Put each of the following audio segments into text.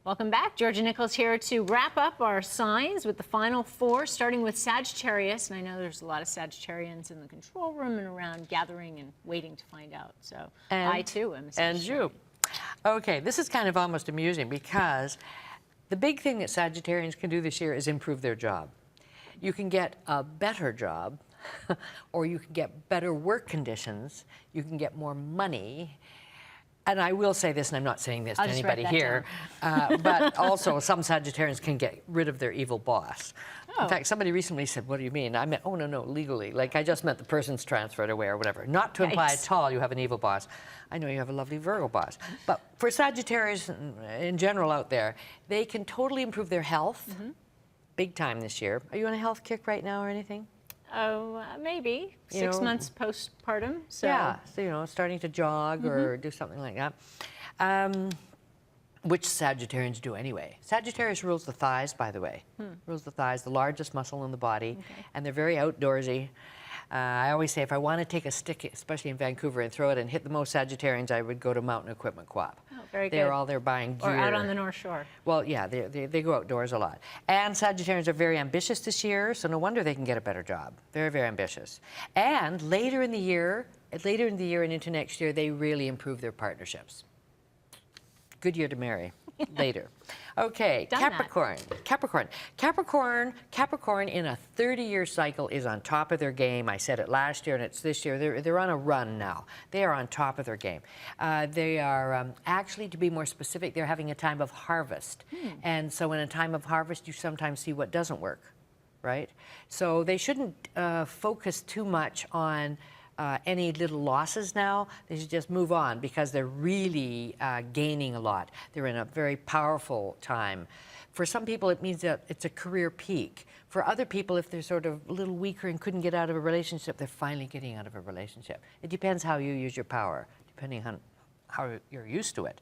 Welcome back. Georgia Nicols here to wrap up our signs with the final four, starting with Sagittarius. And I know there's a lot of Sagittarians in the control room and around gathering and waiting to find out. So I, too, am a Sagittarian. And you. Okay, this is kind of almost amusing because the big thing that Sagittarians can do this year is improve their job. You can get a better job, or you can get better work conditions, you can get more money. And I will say this, and I'm not saying this to anybody here, but also some Sagittarians can get rid of their evil boss. In fact, somebody recently said, what do you mean? I meant, oh, no, legally. Like, I just meant the person's transferred away or whatever. Not to imply at all you have an evil boss. I know you have a lovely Virgo boss. But for Sagittarius in general out there, they can totally improve their health, big time this year. Are you on a health kick right now or anything? Oh, maybe. 6 months postpartum. So. Yeah, so, starting to jog or do something like that. Which Sagittarians do anyway. Sagittarius rules the thighs, by the way. Rules the thighs, the largest muscle in the body. And they're very outdoorsy. I always say if I want to take a stick, especially in Vancouver, and throw it and hit the most Sagittarians, I would go to Mountain Equipment Co-op. Oh, very good. They're all there buying gear. Or out on the North Shore. Well, yeah, they go outdoors a lot. And Sagittarians are very ambitious this year, so no wonder they can get a better job. Very, very ambitious. And later in the year and into next year, they really improve their partnerships. Good year to marry. Later. Okay, Capricorn. Capricorn in a 30-year cycle is on top of their game. I said it last year and it's this year. They're on a run now. They are on top of their game. They are, actually, to be more specific, they're having a time of harvest. And so in a time of harvest, you sometimes see what doesn't work, right? So they shouldn't focus too much on any little losses now. They should just move on because they're really gaining a lot. They're in a very powerful time. For some people, it means that it's a career peak. For other people, if they're sort of a little weaker and couldn't get out of a relationship, they're finally getting out of a relationship. It depends how you use your power, depending on how you're used to it.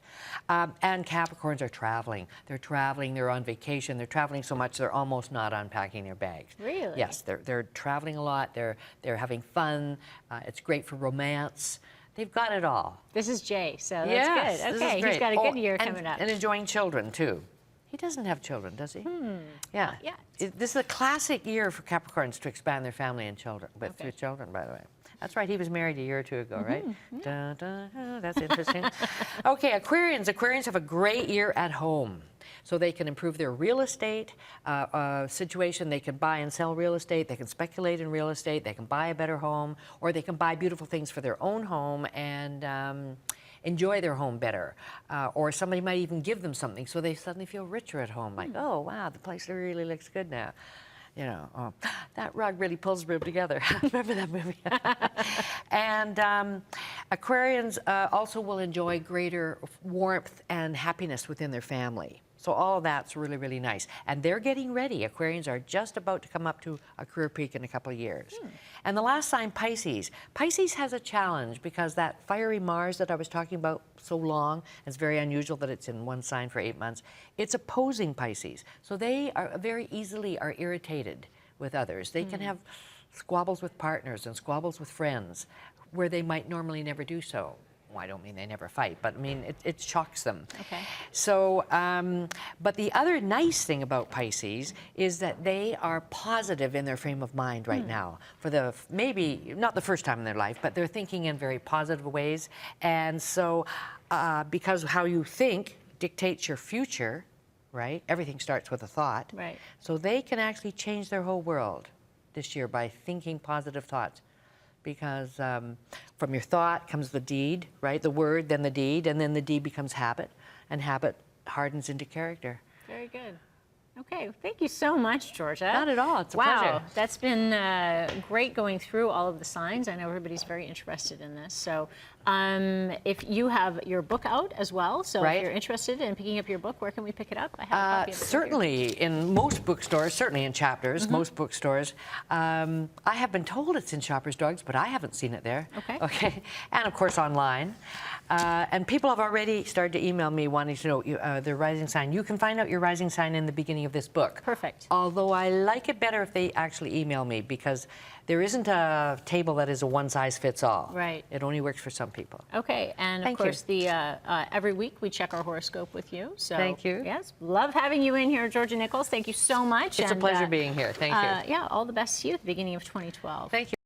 And Capricorns are traveling. They're traveling, they're on vacation, they're traveling so much they're almost not unpacking their bags. Really? Yes, they're traveling a lot, they're having fun, it's great for romance. They've got it all. This is Jay, so that's good. Okay, he's got a good year coming up. And enjoying children, too. He doesn't have children, does he? Yeah. This is a classic year for Capricorns to expand their family and children, but through children, by the way. That's right, he was married a year or two ago, right? Dun, dun, dun, that's interesting. Okay, Aquarians have a great year at home. So they can improve their real estate situation. They can buy and sell real estate. They can speculate in real estate. They can buy a better home, or they can buy beautiful things for their own home and enjoy their home better. Or somebody might even give them something so they suddenly feel richer at home. Like, oh, wow, the place really looks good now. You know, oh, that rug really pulls the room together. Remember that movie? And Aquarians also will enjoy greater warmth and happiness within their family. So all of that's really, really nice. And they're getting ready. Aquarians are just about to come up to a career peak in a couple of years. And the last sign, Pisces. Pisces has a challenge because that fiery Mars that I was talking about so long, it's very unusual that it's in one sign for 8 months, it's opposing Pisces. So they are very easily are irritated with others. They can have squabbles with partners and squabbles with friends where they might normally never do so. Well, I don't mean they never fight, but I mean it shocks them. Okay. So, but the other nice thing about Pisces is that they are positive in their frame of mind right now. For the maybe not the first time in their life, but they're thinking in very positive ways. And so, because how you think dictates your future, right? Everything starts with a thought. Right. So they can actually change their whole world this year by thinking positive thoughts. Because from your thought comes the deed, right? The word, then the deed, and then the deed becomes habit, and habit hardens into character. Very good. Okay, thank you so much, Georgia. Not at all, it's a pleasure. Wow, that's been great going through all of the signs. I know everybody's very interested in this. So if you have your book out as well, so if you're interested in picking up your book, where can we pick it up? I have a copy of it. Certainly in most bookstores, certainly in Chapters, most bookstores. I have been told it's in Shoppers Drugs, but I haven't seen it there. Okay. And of course online. And people have already started to email me wanting to know their rising sign. You can find out your rising sign in the beginning of this book. Perfect. Although I like it better if they actually email me because there isn't a table that is a one-size-fits-all. Right. It only works for some people. Okay, and of Thank you. course, every week we check our horoscope with you. So Thank you. Yes, love having you in here, Georgia Nicols. Thank you so much. It's a pleasure being here. Thank you. Yeah, all the best to you at the beginning of 2012. Thank you.